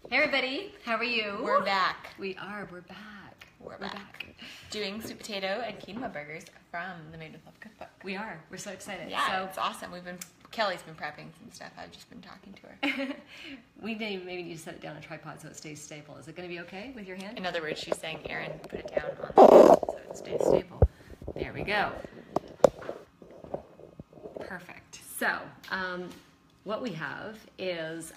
Hey everybody, how are you? We're back. We're back. We're back. Doing sweet potato and quinoa burgers from the Made with Love Cookbook. We're so excited. Yeah, so, it's awesome. Kelly's been prepping some stuff. I've just been talking to her. We maybe need to set it down on a tripod so it stays stable. Is it going to be okay with your hand? In other words, she's saying, Erinn, put it down on so it stays stable. There we go. Perfect. So, what we have is,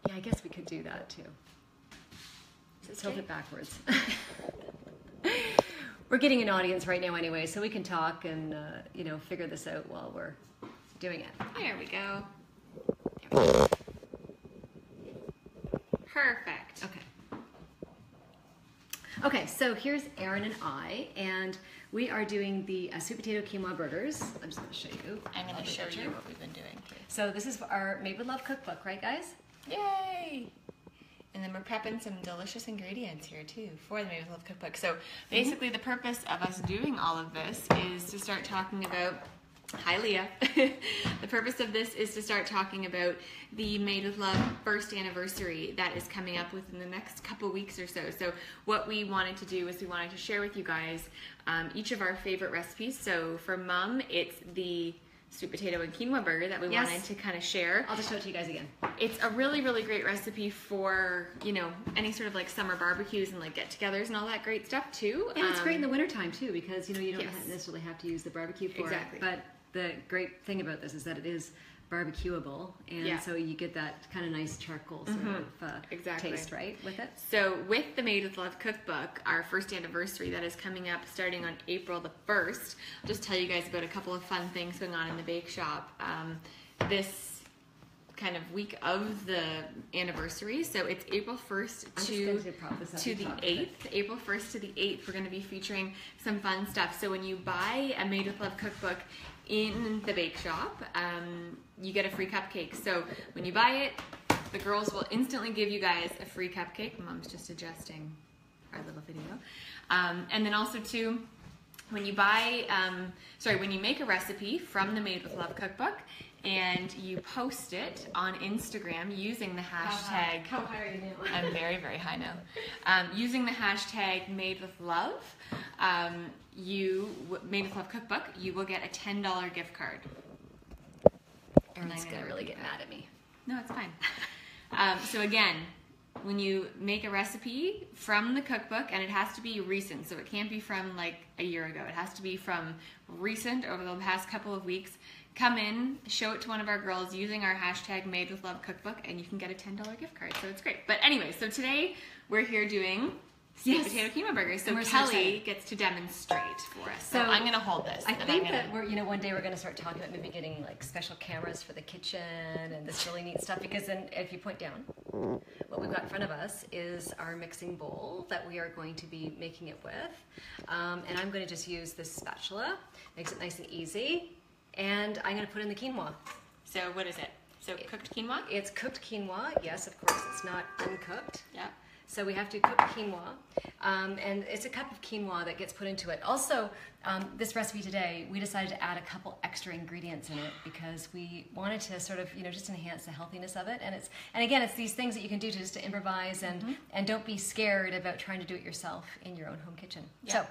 yeah, I guess we could do that too. Tilt it backwards. We're getting an audience right now anyway, so we can talk and, figure this out while we're doing it. There we go. There we go. Perfect. Okay, so here's Erinn and I, and we are doing the sweet potato quinoa burgers. I'm just going to show you. I'm going to show you what we've been doing too. So this is our Made with Love cookbook, right guys? Yay! And then we're prepping some delicious ingredients here too for the Made with Love cookbook. So basically the purpose of us doing all of this is to start talking about, hi Leah, the purpose of this is to start talking about the Made with Love first anniversary that is coming up within the next couple weeks or so. So what we wanted to do is we wanted to share with you guys each of our favorite recipes. So for Mom, it's the sweet potato and quinoa burger that we wanted to kind of share. I'll just show it to you guys again. It's a really, really great recipe for, any sort of like summer barbecues and like get-togethers and all that great stuff too. And it's great in the wintertime too because, you don't necessarily have to use the barbecue for it. But the great thing about this is that it is barbecuable, and so you get that kind of nice charcoal sort of taste, right, with it? So with the Made with Love cookbook, our first anniversary that is coming up starting on April the 1st, I'll just tell you guys about a couple of fun things going on in the bake shop this kind of week of the anniversary. So it's April 1st to the 8th. April 1st to the 8th, we're going to be featuring some fun stuff. So when you buy a Made with Love cookbook in the bake shop, you get a free cupcake. So when you buy it, the girls will instantly give you guys a free cupcake. Mom's just adjusting our little video. And then also too, when you buy, when you make a recipe from the Made with Love cookbook and you post it on Instagram using the hashtag, how high are you now? I'm very, very high now. Using the hashtag Made with Love, Made with Love cookbook, you will get a $10 gift card. Erinn's gonna really get mad at me. No, it's fine. So again, when you make a recipe from the cookbook, and it has to be recent, so it can't be from like a year ago. It has to be from recent, over the past couple of weeks. Come in, show it to one of our girls using our hashtag Made with Love cookbook, and you can get a $10 gift card. So it's great. But anyway, so today we're here doing sweet potato quinoa burgers. So Kelly gets to demonstrate for us. So I'm going to hold this. I think that one day we're going to start talking about maybe getting like special cameras for the kitchen and this really neat stuff, because then if you point down, what we've got in front of us is our mixing bowl that we are going to be making it with. And I'm going to just use this spatula. Makes it nice and easy. And I'm going to put in the quinoa. So what is it? So cooked quinoa? It's cooked quinoa. Yes, of course. It's not uncooked. Yeah. So we have to cook quinoa, and it's a cup of quinoa that gets put into it. Also, this recipe today, we decided to add a couple extra ingredients in it because we wanted to sort of, just enhance the healthiness of it. And again, it's these things that you can do to improvise and don't be scared about trying to do it yourself in your own home kitchen. Yeah.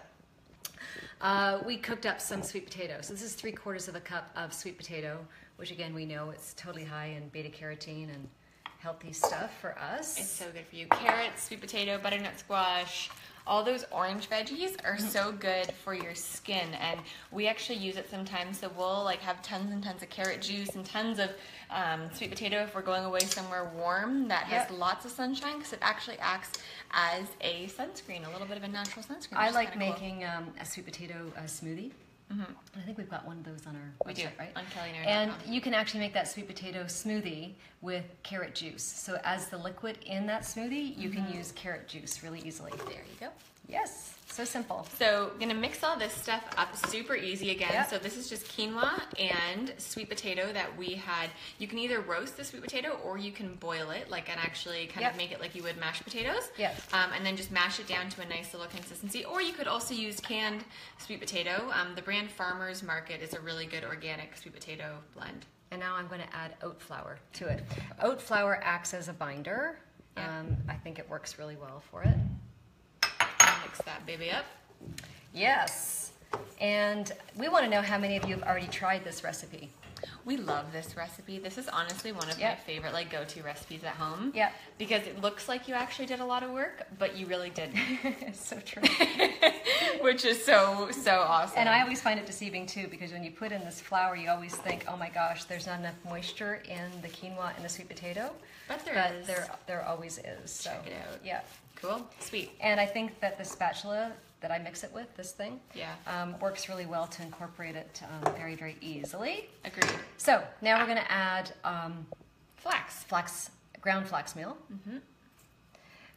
So we cooked up some sweet potato. So this is 3/4 of a cup of sweet potato, which again we know it's totally high in beta carotene and healthy stuff for us. It's so good for you. Carrots, sweet potato, butternut squash, all those orange veggies are so good for your skin, and we actually use it sometimes. So we'll like have tons and tons of carrot juice and tons of sweet potato if we're going away somewhere warm that has lots of sunshine, because it actually acts as a sunscreen, a little bit of a natural sunscreen. I like making a sweet potato smoothie. I think we've got one of those on our website, right? On KellyandErinn.com. And you can actually make that sweet potato smoothie with carrot juice. So as the liquid in that smoothie, you can use carrot juice really easily. There you go. Yes, so simple. So I'm gonna mix all this stuff up super easy again. So this is just quinoa and sweet potato that we had. You can either roast the sweet potato or you can boil it, like, and actually kind of make it like you would mashed potatoes. And then just mash it down to a nice little consistency. Or you could also use canned sweet potato. The brand Farmer's Market is a really good organic sweet potato blend. And now I'm going to add oat flour to it. Oat flour acts as a binder. Yeah. I think it works really well for it. Mix that baby up. Yes. And we want to know how many of you have already tried this recipe. We love this recipe. This is honestly one of my favorite like go-to recipes at home. Yeah. Because it looks like you actually did a lot of work, but you really didn't. It's so true. Which is so awesome. And I always find it deceiving too, because when you put in this flour, you always think, oh my gosh, there's not enough moisture in the quinoa and the sweet potato. But there is. There always is. So, check it out. Yeah. Cool. Sweet. And I think that the spatula that I mix it with, this thing, yeah, works really well to incorporate it very, very easily. Agreed. So now we're going to add ground flax meal. Mm-hmm.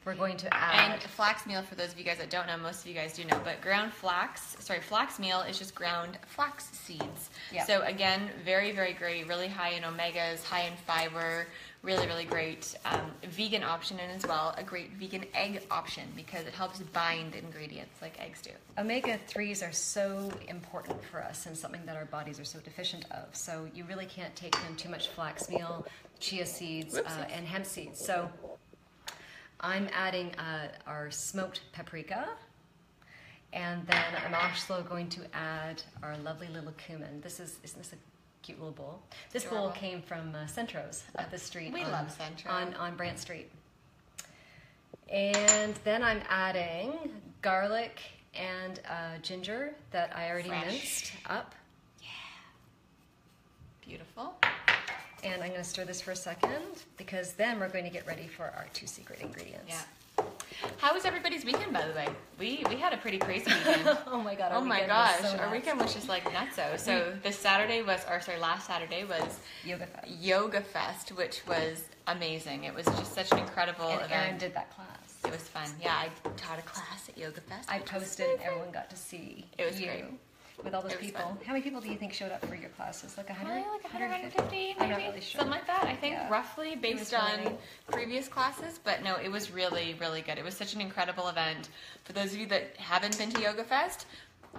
We're going to add... And flax meal, for those of you guys that don't know, most of you guys do know, but flax meal is just ground flax seeds. Yeah. So again, very, very great, really high in omegas, high in fiber, really, really great vegan option, and as well a great vegan egg option because it helps bind ingredients like eggs do. Omega-3s are so important for us and something that our bodies are so deficient of. So you really can't take in too much flax meal, chia seeds, and hemp seeds. So I'm adding our smoked paprika, and then I'm also going to add our lovely little cumin. Isn't this a cute little bowl? This bowl came from Centro's up the street. We love Centro. On Brant Street. And then I'm adding garlic and ginger that I already minced up. Yeah. Beautiful. And I'm going to stir this for a second because then we're going to get ready for our 2 secret ingredients. Yeah. How was everybody's weekend, by the way? We had a pretty crazy weekend. Oh my god! Oh my gosh! Our weekend was just like nutso. So last Saturday was Yoga Fest, which was amazing. It was just such an incredible event. Erinn did that class. It was fun. Yeah, I taught a class at Yoga Fest. I posted, and everyone got to see. It was great. With all those people. Fun. How many people do you think showed up for your classes? Like 100? Probably like 150, maybe. I'm not really sure. Something like that. I think roughly based on previous classes. But no, it was really, really good. It was such an incredible event. For those of you that haven't been to Yoga Fest,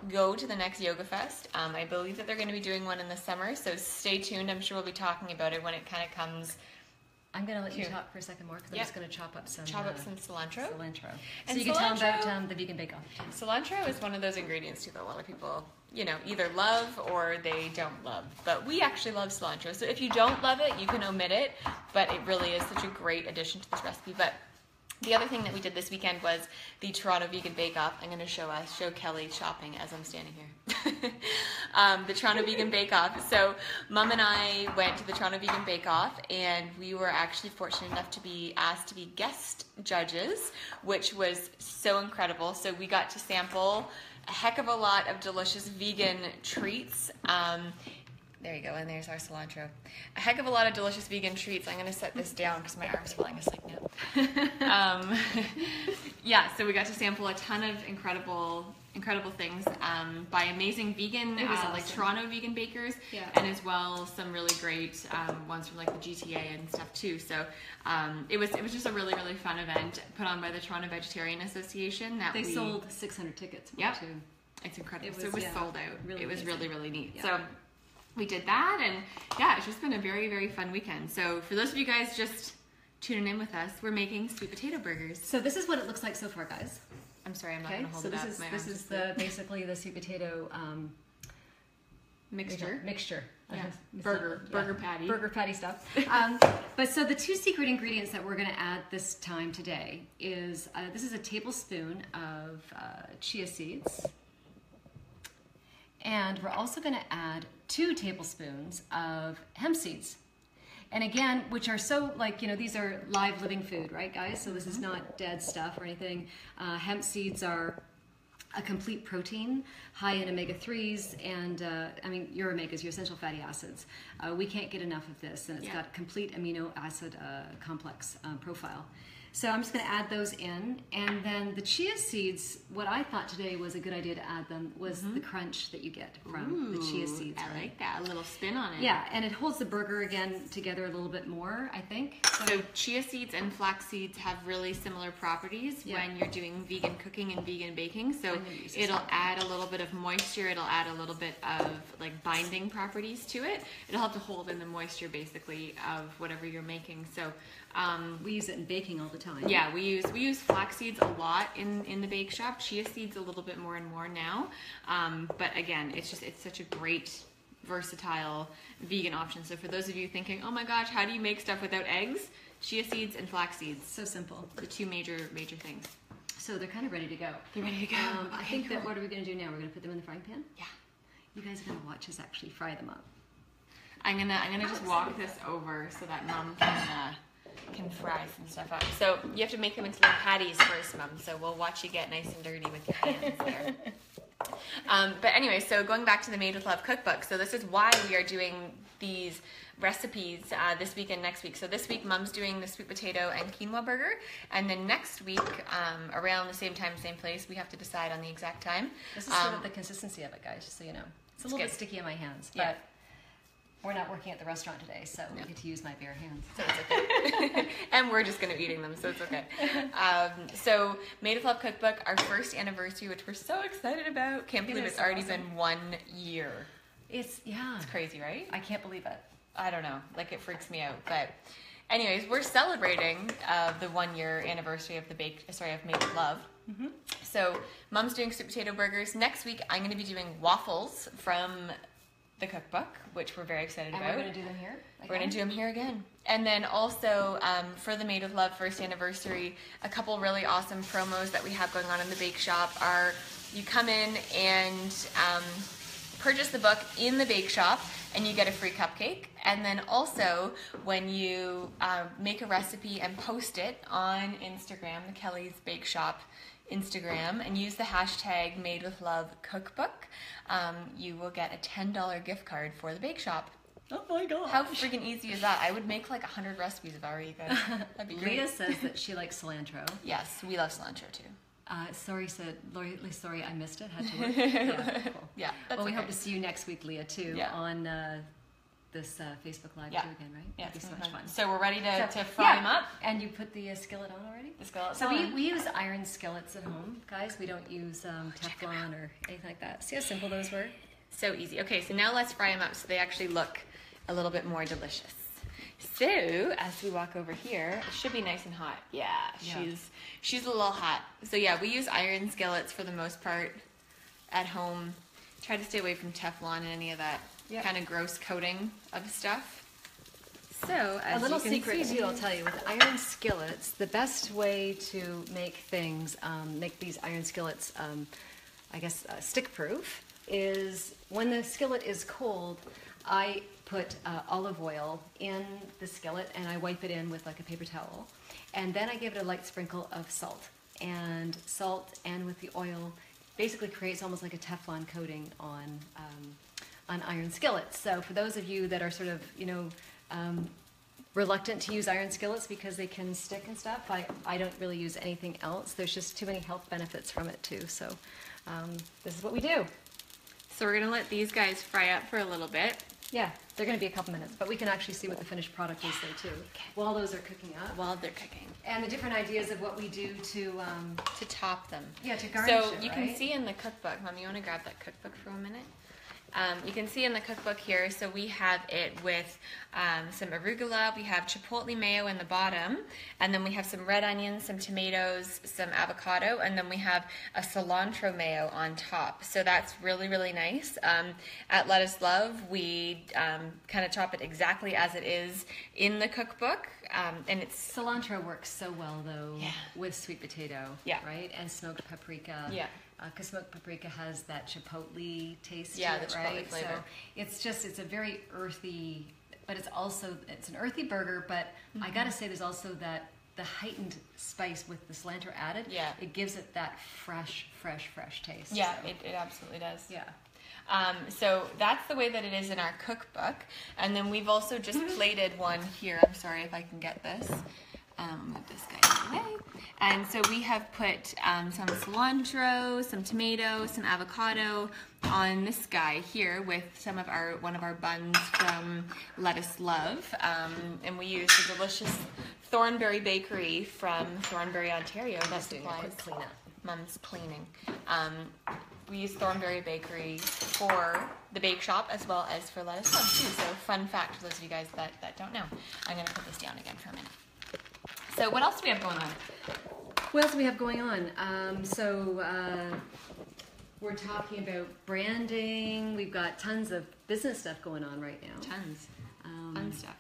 go to the next Yoga Fest. I believe that they're going to be doing one in the summer. So stay tuned. I'm sure we'll be talking about it when it kind of comes. I'm going to let you talk for a second more because I'm just going to chop up some cilantro. So you can tell them about the vegan bake-off. Cilantro is one of those ingredients too that a lot of people, either love or they don't love. But we actually love cilantro. So if you don't love it, you can omit it. But it really is such a great addition to this recipe. But the other thing that we did this weekend was the Toronto Vegan Bake Off. I'm going to show Kelly shopping as I'm standing here. The Toronto Vegan Bake Off. So Mom and I went to the Toronto Vegan Bake Off, and we were actually fortunate enough to be asked to be guest judges, which was so incredible. So we got to sample a heck of a lot of delicious vegan treats. There you go, and there's our cilantro. A heck of a lot of delicious vegan treats. I'm going to set this down because my arm's falling asleep now. Yeah, so we got to sample a ton of incredible things by amazing vegan, like Toronto vegan bakers, and as well some really great ones from like the GTA and stuff too. So it was just a really, really fun event put on by the Toronto Vegetarian Association. They sold 600 tickets. Yep, too. It's incredible. It was sold out. Really it was amazing. really, really neat. Yeah. So we did that, and yeah, it's just been a very, very fun weekend. So for those of you guys just tuning in with us, we're making sweet potato burgers. So this is what it looks like so far, guys. I'm sorry, I'm not going to hold it up. This is basically the sweet potato mixture. Yeah. Burger patty. Burger patty stuff. But so the 2 secret ingredients that we're going to add this time today is, this is a tablespoon of chia seeds. And we're also going to add 2 tablespoons of hemp seeds. And again, which are so, these are live living food, right, guys? So this is not dead stuff or anything. Hemp seeds are a complete protein, high in omega-3s, and your omegas, your essential fatty acids. We can't get enough of this, and it's got a complete amino acid complex profile. So I'm just going to add those in. And then the chia seeds, what I thought today was a good idea to add them was the crunch that you get from the chia seeds. I like that. A little spin on it. Yeah, and it holds the burger again together a little bit more, I think. So chia seeds and flax seeds have really similar properties when you're doing vegan cooking and vegan baking. So it'll add a little bit of moisture. It'll add a little bit of like binding properties to it. It'll help to hold in the moisture basically of whatever you're making. So we use it in baking all the time. Yeah, we use flax seeds a lot in the bake shop. Chia seeds a little bit more and more now. But again, it's such a great versatile vegan option. So for those of you thinking, oh my gosh, how do you make stuff without eggs? Chia seeds and flax seeds. So simple. The two major things. So they're kind of ready to go. They're ready to go. I think that what are we going to do now? We're going to put them in the frying pan? Yeah. You guys are going to watch us actually fry them up. I'm gonna just walk this over so that Mom can fry some stuff up. So you have to make them into little patties first, Mom. So we'll watch you get nice and dirty with your hands there. But anyway, so going back to the Made with Love cookbook. So this is why we are doing these recipes this week and next week. So this week, Mom's doing the sweet potato and quinoa burger. And then next week, around the same time, same place, we have to decide on the exact time. This is sort of the consistency of it, guys, just so you know. It's a little bit sticky in my hands, but we're not working at the restaurant today, so we get to use my bare hands. So it's okay. And we're just going to be eating them, so it's okay. So Made with Love cookbook, our first anniversary, which we're so excited about. Can't believe it's already been 1 year. It's crazy, right? I can't believe it. I don't know. Like, it freaks me out. But anyways, we're celebrating the 1 year anniversary of Made with Love. Mm-hmm. So Mom's doing sweet potato burgers. Next week, I'm going to be doing waffles from the cookbook, which we're very excited about. And we're going to do them here? We're going to do them here again. And then also, for the Made with Love first anniversary, a couple really awesome promos that we have going on in the bake shop are you come in and purchase the book in the bake shop and you get a free cupcake. And then also, when you make a recipe and post it on Instagram, the Kelly's Bake Shop Instagram, and use the hashtag Made with Love Cookbook, you will get a $10 gift card for the bake shop. Oh my gosh. How freaking easy is that? I would make like 100 recipes if I were you guys. That'd be great. Leah says that she likes cilantro. Yes, we love cilantro too. Lori, sorry, I missed it. Had to work. Yeah, cool. Yeah. Well, we hope to see you next week, Leah, too, on this Facebook Live too again, right? Yeah, it's so much fun. So we're ready to fry them up. And you put the skillet on already? The skillet's so on. we use iron skillets at home, guys. We don't use Teflon or anything like that. See how simple those were? So easy. Okay, so now let's fry them up so they actually look a little bit more delicious. So as we walk over here, it should be nice and hot. Yeah. She's a little hot. So yeah, we use iron skillets for the most part at home. Try to stay away from Teflon and any of that kind of gross coating of stuff. So as a little you can secret see, too, I'll tell you, with iron skillets, the best way to make things, make these iron skillets, stick-proof, is when the skillet is cold, I put olive oil in the skillet and I wipe it in with like a paper towel. And then I give it a light sprinkle of salt. And salt and with the oil basically creates almost like a Teflon coating on iron skillets. So for those of you that are sort of, reluctant to use iron skillets because they can stick and stuff, I don't really use anything else. There's just too many health benefits from it too. So this is what we do. So we're going to let these guys fry up for a little bit. Yeah, they're going to be a couple minutes, but we can actually see what the finished product is there too, while those are cooking up. While they're cooking. And the different ideas of what we do to top them. Yeah, to garnish So it, you can see in the cookbook, Mom, you want to grab that cookbook for a minute? You can see in the cookbook here, so we have it with some arugula, we have chipotle mayo in the bottom, and then we have some red onions, some tomatoes, some avocado, and then we have a cilantro mayo on top. So that's really, really nice. At Lettuce Love, we kind of chop it exactly as it is in the cookbook. And it's cilantro works so well though with sweet potato, right? And smoked paprika. Yeah. Because smoked paprika has that chipotle taste to the it, chipotle right? flavor. So it's a very earthy, but it's an earthy burger, but I gotta say there's also the heightened spice with the cilantro added. Yeah. It gives it that fresh taste. Yeah, so. it absolutely does. Yeah. So that's the way that it is in our cookbook. And then we've also just plated one here. I'm sorry if I can get this. Move this guy out of the way. And so we have put some cilantro, some tomato, some avocado on this guy here with one of our buns from Lettuce Love. And we use the delicious Thornberry Bakery from Thornbury, Ontario. That supplies Mum's cleaning. We use Thornberry Bakery for the bake shop as well as for Lettuce Love too. So fun fact for those of you guys that don't know. I'm going to put this down again for a minute. So what else do we have going on? What else do we have going on? We're talking about branding. We've got tons of business stuff going on right now. Tons. Fun stuff.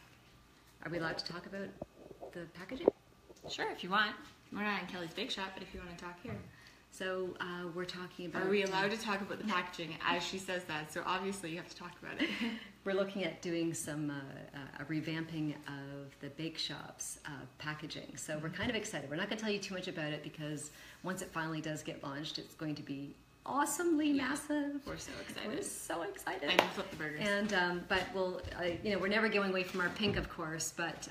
Are we allowed to talk about the packaging? Sure, if you want. We're not in Kelly's Bake Shop, but if you want to talk here. So we're talking about... Are we allowed to talk about the packaging as she says that? So obviously you have to talk about it. We're looking at doing some a revamping of the bake shop's packaging. So we're kind of excited. We're not going to tell you too much about it because once it finally does get launched, it's going to be awesomely massive. We're so excited. We're so excited. And flip the burgers. And but we'll, we're never going away from our pink, of course. But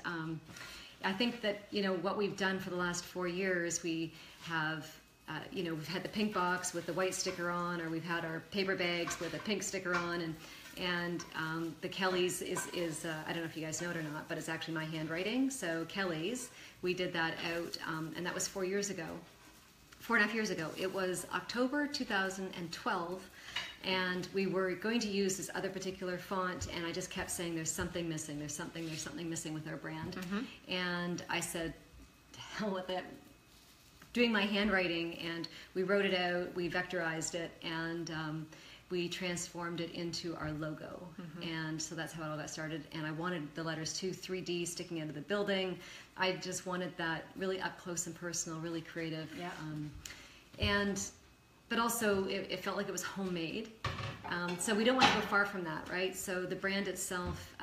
I think that what we've done for the last 4 years, we have. We've had the pink box with the white sticker on, or we've had our paper bags with a pink sticker on, and the Kelly's is I don't know if you guys know it or not, but it's actually my handwriting. So Kelly's, we did that out, and that was 4 years ago, 4.5 years ago. It was October 2012, and we were going to use this other particular font, and I just kept saying, "There's something missing. There's something missing with our brand." And I said, "To hell with it." Doing my handwriting, and we wrote it out, we vectorized it, and we transformed it into our logo. And so that's how it all got started. And I wanted the letters 3D sticking out of the building. I just wanted that really up close and personal, really creative. Yeah. But also it felt like it was homemade. So we don't want to go far from that, right? So the brand itself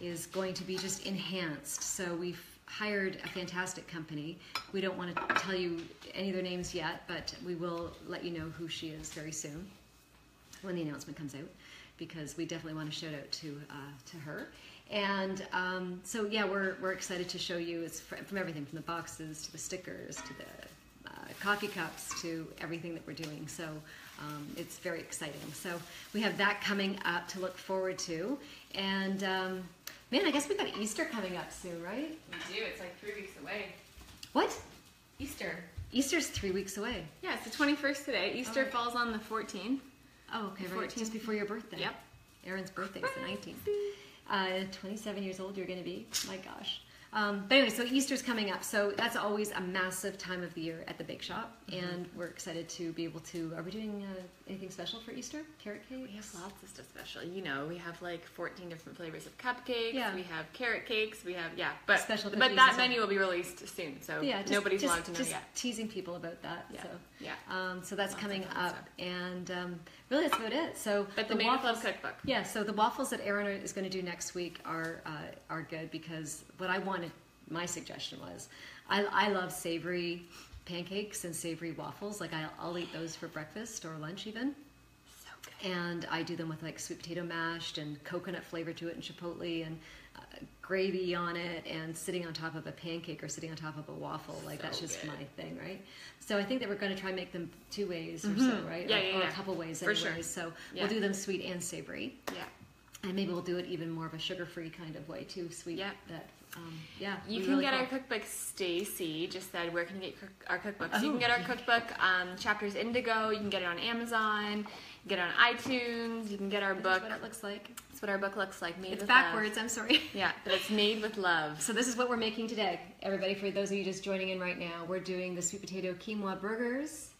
is going to be just enhanced. So we've hired a fantastic company. We don't want to tell you any of their names yet, but we will let you know who she is very soon when the announcement comes out, because we definitely want to shout out to her. And so yeah, we're excited to show you. It's from everything from the boxes to the stickers to the coffee cups to everything that we're doing. So it's very exciting. So we have that coming up to look forward to. And man, I guess we got Easter coming up soon, right? We do. It's like 3 weeks away. What? Easter. Easter's 3 weeks away. Yeah, it's the 21st today. Easter falls on the 14th. Oh, okay, right. Just before your birthday. Yep. Erinn's birthday is the 19th. 27 years old you're going to be. My gosh. But anyway, so Easter's coming up. So that's always a massive time of the year at the bake shop. And we're excited to be able to... Are we doing anything special for Easter? Carrot cakes? We have lots of stuff special. We have like 14 different flavors of cupcakes. Yeah. We have carrot cakes. We have, but special but that menu will be released soon. So nobody's allowed to know just yet. Teasing people about that. Yeah. So, yeah. So that's lots coming up. Stuff. And really that's about it. So but the Waffles Cookbook. Yeah, so the waffles that Erinn is going to do next week are good, because what I wanted... My suggestion was, I love savory pancakes and savory waffles. Like I'll eat those for breakfast or lunch even. So good. And I do them with like sweet potato mashed and coconut flavor to it and chipotle and gravy on it and sitting on top of a pancake or sitting on top of a waffle. Like that's just my thing, right? So I think that we're going to try and make them 2 ways or so, right? Yeah, or a couple ways for anyways. Sure. So we'll do them sweet and savory. Yeah. And maybe we'll do it even more of a sugar-free kind of way too, sweet. Yeah. You can get our cookbook. Stacy just said, where can you get our cookbook? So you can get our cookbook, Chapters Indigo. You can get it on Amazon. You can get it on iTunes. You can get our book. That's what it looks like. That's what our book looks like. Made it's with backwards. love. I'm sorry. Yeah, but it's made with love. So this is what we're making today, everybody. For those of you just joining in right now, we're doing the sweet potato quinoa burgers.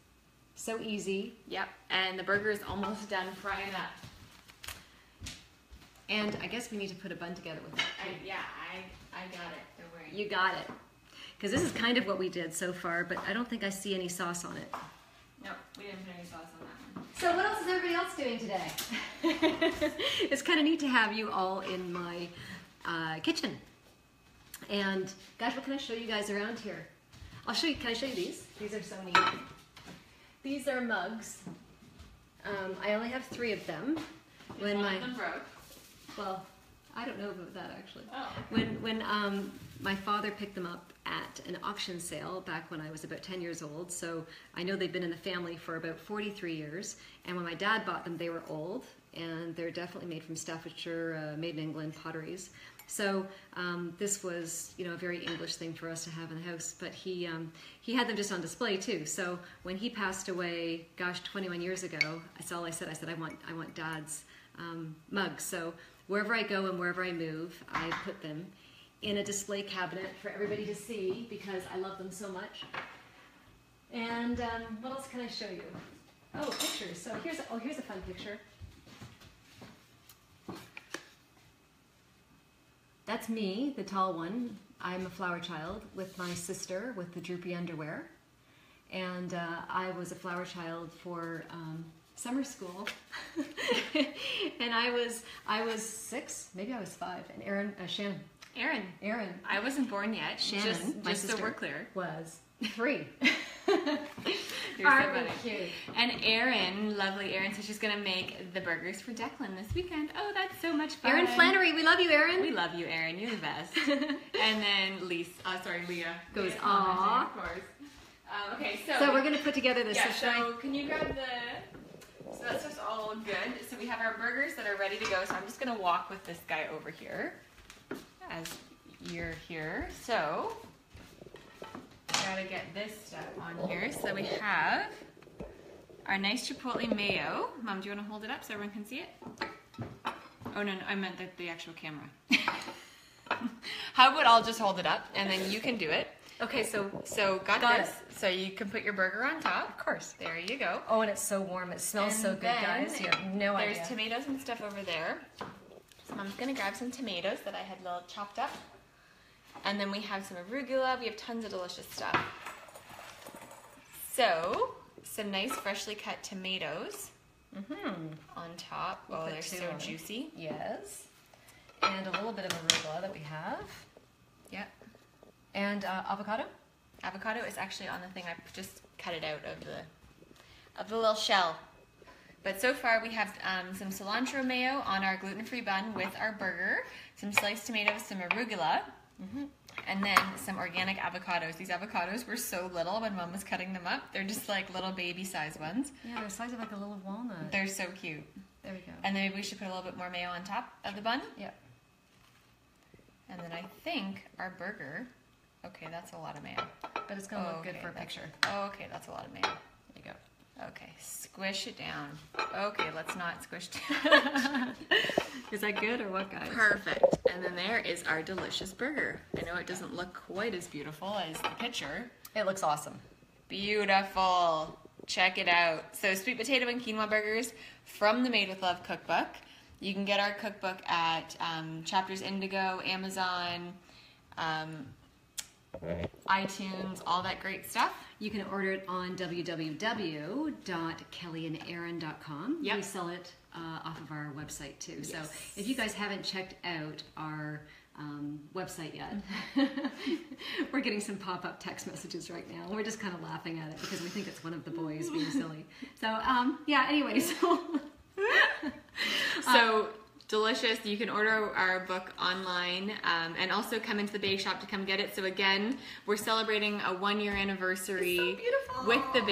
So easy. Yep, and the burger is almost done frying up. And I guess we need to put a bun together with it. I got it. Don't worry. You got it. Because this is kind of what we did so far, but I don't think I see any sauce on it. No, we didn't put any sauce on that one. So what else is everybody else doing today? It's kind of neat to have you all in my kitchen. And guys, what can I show you guys around here? I'll show you. Can I show you these? These are so neat. These are mugs. I only have 3 of them. One of them broke. Well, I don't know about that actually. Oh. When my father picked them up at an auction sale back when I was about 10 years old. So I know they've been in the family for about 43 years. And when my dad bought them, they were old, and they're definitely made from Staffordshire, made in England potteries. So this was, you know, a very English thing for us to have in the house. But he had them just on display too. So when he passed away, gosh, 21 years ago, that's all I said. I said, I want Dad's mugs. So wherever I go and wherever I move, I put them in a display cabinet for everybody to see because I love them so much. And what else can I show you? Oh, pictures. So here's a fun picture. That's me, the tall one. I'm a flower child with my sister with the droopy underwear. And I was a flower child for summer school. And I was 6, maybe I was 5. And Erinn. I wasn't born yet. Shannon, my sister, so we're clear, was 3. Aren't we cute? And Erinn, lovely Erinn, so she's gonna make the burgers for Declan this weekend. Oh, that's so much fun. Erinn Flannery, we love you, Erinn. We love you, Erinn. You're the best. And then Leah goes, aww. Of course. Okay, so we're gonna put together this. Yeah. So can you grab So that's just all good. So we have our burgers that are ready to go. So I'm just gonna walk with this guy over here as you're here. So gotta get this stuff on here. So we have our nice chipotle mayo. Mom, do you want to hold it up so everyone can see it? Oh no, I meant the actual camera. How about I'll just hold it up and then you can do it. Okay, so got this. So you can put your burger on top. Of course. There you go. Oh, and it's so warm. It smells so good, guys. You have no idea. There's tomatoes and stuff over there. So Mom's gonna grab some tomatoes that I had little chopped up. And then we have some arugula. We have tons of delicious stuff. So, some nice freshly cut tomatoes on top. Oh, they're so juicy. Yes. And a little bit of arugula that we have. Yep. And avocado? Avocado is actually on the thing. I just cut it out of the little shell. But so far we have some cilantro mayo on our gluten-free bun with our burger, some sliced tomatoes, some arugula, and then some organic avocados. These avocados were so little when Mom was cutting them up. They're just like little baby size ones. Yeah, they're the size of like a little walnut. They're so cute. There we go. And then maybe we should put a little bit more mayo on top of the bun. Yeah. And then I think our burger, okay, that's a lot of mayo. But it's going to look good for a picture. Okay, that's a lot of mayo. There you go. Okay, squish it down. Okay, let's not squish down. Is that good or what, guys? Perfect. And then there is our delicious burger. I know it doesn't look quite as beautiful as the picture. It looks awesome. Beautiful. Check it out. So sweet potato and quinoa burgers from the Made with Love cookbook. You can get our cookbook at Chapters Indigo, Amazon, iTunes, all that great stuff. You can order it on www.kellyanderinn.com. Yep. We sell it off of our website too. Yes. So if you guys haven't checked out our website yet, we're getting some pop-up text messages right now. We're just kind of laughing at it because we think it's one of the boys being silly. So yeah, anyway, so delicious. You can order our book online and also come into the bake shop to come get it. So again, we're celebrating a 1-year anniversary with the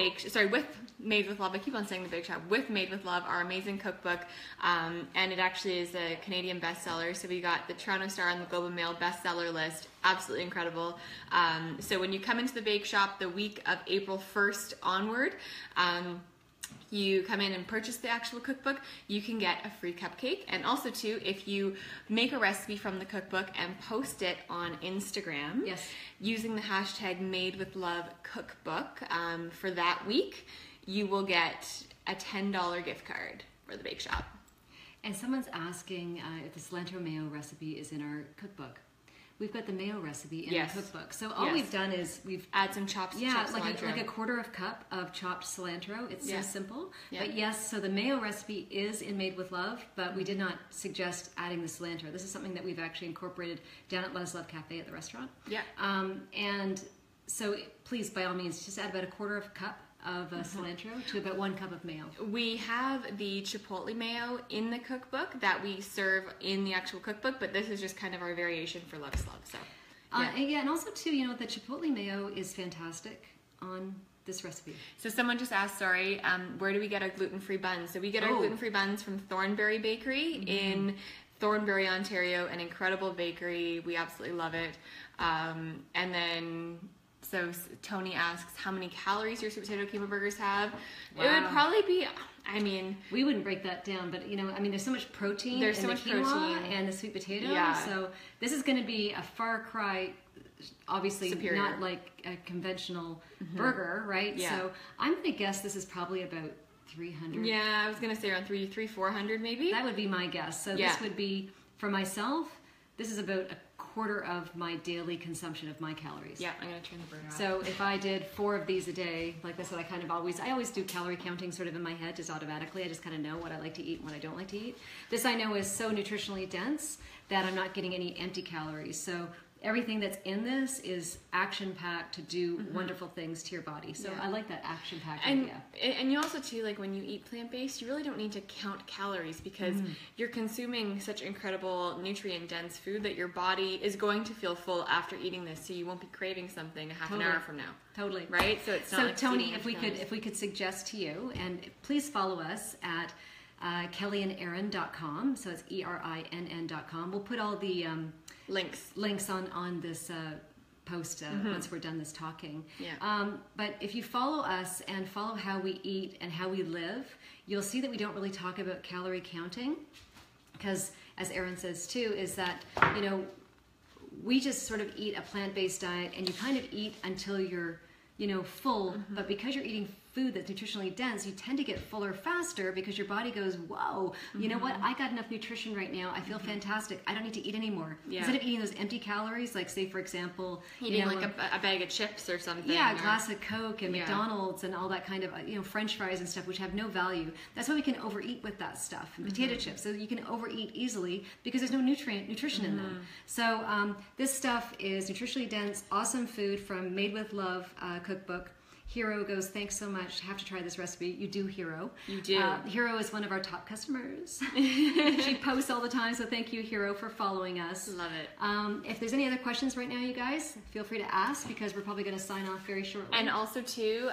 with Made with Love. I keep on saying the bake shop. With Made with Love, our amazing cookbook. And it actually is a Canadian bestseller. So we got the Toronto Star on the Globe and Mail bestseller list. Absolutely incredible. So when you come into the bake shop the week of April 1st onward, you come in and purchase the actual cookbook, you can get a free cupcake. And also too, if you make a recipe from the cookbook and post it on Instagram, using the hashtag MadeWithLoveCookbook for that week, you will get a $10 gift card for the bake shop. And someone's asking if the cilantro mayo recipe is in our cookbook. We've got the mayo recipe in the cookbook. So all we've done is we've add some chopped cilantro. like a quarter of cup of chopped cilantro. It's so simple. But yes, so the mayo recipe is in Made with Love, but we did not suggest adding the cilantro. This is something that we've actually incorporated down at Let Us Love Cafe at the restaurant. Yeah. And so please, by all means, just add about a quarter of a cup of cilantro to about 1 cup of mayo. We have the chipotle mayo in the cookbook that we serve in the actual cookbook, but this is just kind of our variation for Love's Love. So And also too, you know, the chipotle mayo is fantastic on this recipe. So someone just asked, where do we get our gluten-free buns? So we get our gluten-free buns from Thornberry Bakery in Thornbury, Ontario, an incredible bakery. We absolutely love it. And then, so Tony asks how many calories your sweet potato quinoa burgers have. Wow. It would probably be, I mean, we wouldn't break that down, but you know, I mean, there's so much protein. There's so much protein and the sweet potato. Yeah. So this is going to be a far cry. Obviously, superior. Not like a conventional burger, right? Yeah. So I'm going to guess this is probably about 300. Yeah, I was going to say around 400 maybe. That would be my guess. So this would be, for myself, this is about a quarter of my daily consumption of my calories. Yeah, I'm going to turn the burner off. So if I did 4 of these a day, like this, I always do calorie counting sort of in my head, just automatically. I just kind of know what I like to eat and what I don't like to eat. This I know is so nutritionally dense that I'm not getting any empty calories. So everything that's in this is action-packed to do wonderful things to your body. So I like that action-packed idea. And you also, too, like when you eat plant-based, you really don't need to count calories because you're consuming such incredible nutrient-dense food that your body is going to feel full after eating this, so you won't be craving something a half an hour from now. Totally. Right? So it's not like Tony, if we could suggest to you, and please follow us at kellyanderinn.com, so it's ERINN.com. We'll put all the links on this post once we're done this talking. Yeah. But if you follow us and follow how we eat and how we live, you'll see that we don't really talk about calorie counting, because as Erinn says too, is that, you know, we just sort of eat a plant-based diet, and you kind of eat until you're, you know, full, but because you're eating food that's nutritionally dense, you tend to get fuller faster because your body goes, whoa, you know what, I got enough nutrition right now, I feel fantastic, I don't need to eat anymore. Yeah. Instead of eating those empty calories, like say for example, eating like a bag of chips or something. Yeah, a glass of Coke and McDonald's and all that kind of, you know, French fries and stuff, which have no value. That's why we can overeat with that stuff. And potato chips, so you can overeat easily because there's no nutrition in them. So this stuff is nutritionally dense, awesome food from Made with Love Cookbook. Hero goes, thanks so much. Have to try this recipe. You do, Hero. You do. Hero is one of our top customers. She posts all the time, so thank you, Hero, for following us. Love it. If there's any other questions right now, you guys, feel free to ask, because we're probably going to sign off very shortly. And also, too,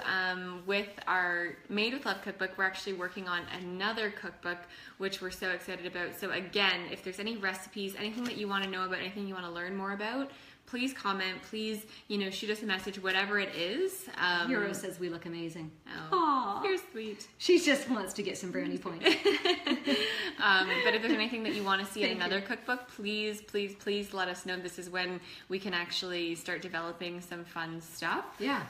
with our Made with Love cookbook, we're actually working on another cookbook, which we're so excited about. So again, if there's any recipes, anything that you want to know about, anything you want to learn more about, please comment, please, you know, shoot us a message, whatever it is. Hero says we look amazing. Oh, you're sweet. She just wants to get some brownie points. But if there's anything that you want to see in another cookbook, please, please, please let us know. This is when we can actually start developing some fun stuff. Yeah.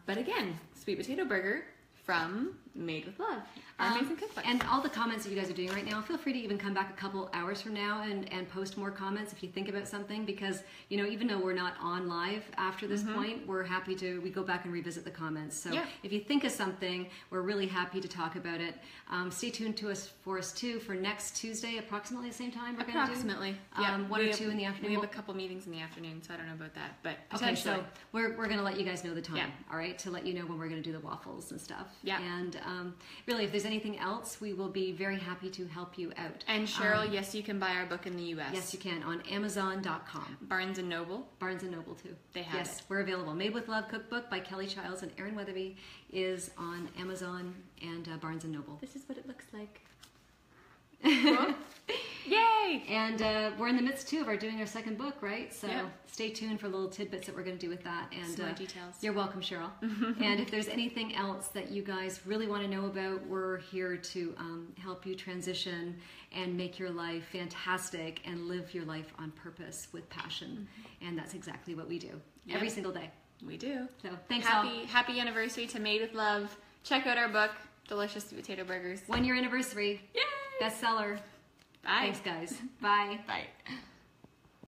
But again, sweet potato burger from Made with Love, our amazing cookbook. And all the comments that you guys are doing right now, feel free to even come back a couple hours from now and post more comments if you think about something, because, you know, even though we're not on live after this point, we're happy to, we go back and revisit the comments. So if you think of something, we're really happy to talk about it. Stay tuned for us too for next Tuesday, approximately the same time. Approximately. Yeah. 1 or 2 in the afternoon. We have a couple meetings in the afternoon, so I don't know about that, but okay, so we're going to let you guys know the time, all right, to let you know when we're going to do the waffles and stuff. Yeah. And really, if there's anything else, we will be very happy to help you out. And Cheryl, yes, you can buy our book in the U.S. Yes, you can, on Amazon.com. Barnes & Noble. Barnes & Noble, too. They have it. Yes, we're available. Made with Love Cookbook by Kelly Childs and Erinn Weatherbie is on Amazon and Barnes & Noble. This is what it looks like. Cool. Yay! And we're in the midst, too, of doing our second book, right? So stay tuned for little tidbits that we're going to do with that. And more details. You're welcome, Cheryl. And if there's anything else that you guys really want to know about, we're here to help you transition and make your life fantastic and live your life on purpose with passion. And that's exactly what we do every single day. We do. So thanks all. Happy anniversary to Made with Love. Check out our book, Delicious Sweet Potato Burgers. 1 year anniversary. Yay! Bestseller. Bye. Thanks, guys. Bye. Bye.